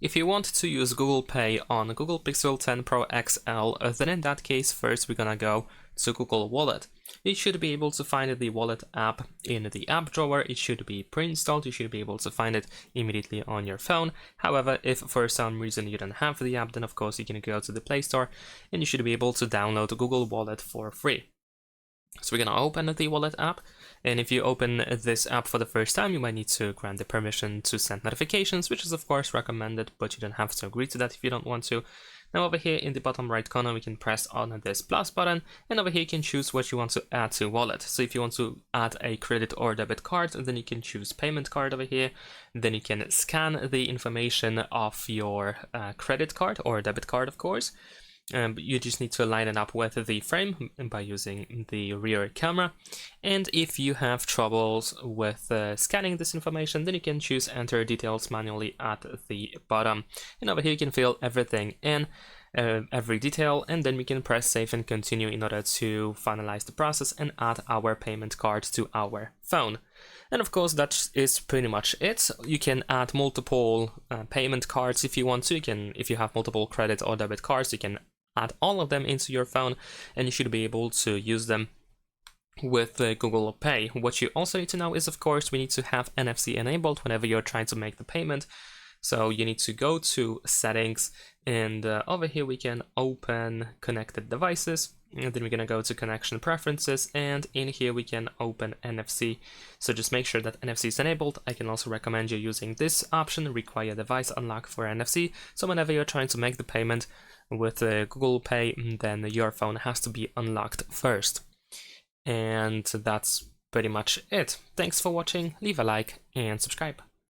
If you want to use Google Pay on Google Pixel 10 Pro XL, then in that case, first we're gonna go to Google Wallet. You should be able to find the Wallet app in the app drawer. It should be pre-installed. You should be able to find it immediately on your phone. However, if for some reason you don't have the app, then of course you can go to the Play Store and you should be able to download Google Wallet for free. So we're going to open the Wallet app, and if you open this app for the first time, you might need to grant the permission to send notifications, which is of course recommended, but you don't have to agree to that if you don't want to. Now over here in the bottom right corner, we can press on this plus button, and over here you can choose what you want to add to Wallet. So if you want to add a credit or debit card, then you can choose payment card over here. Then you can scan the information of your credit card or debit card, of course. But you just need to line it up with the frame by using the rear camera. And if you have troubles with scanning this information, then you can choose enter details manually at the bottom. And over here you can fill everything in, every detail, and then we can press save and continue in order to finalize the process and add our payment card to our phone. And of course that is pretty much it. You can add multiple payment cards if you want to. If you have multiple credit or debit cards, you can add all of them into your phone, and you should be able to use them with Google Pay. What you also need to know is, of course, we need to have NFC enabled whenever you're trying to make the payment. So you need to go to settings, and over here we can open connected devices, and then we're gonna go to connection preferences, and in here we can open NFC. So just make sure that NFC is enabled. I can also recommend you using this option, require device unlock for NFC. So whenever you're trying to make the payment with Google Pay, then your phone has to be unlocked first. And that's pretty much it. Thanks for watching, leave a like and subscribe.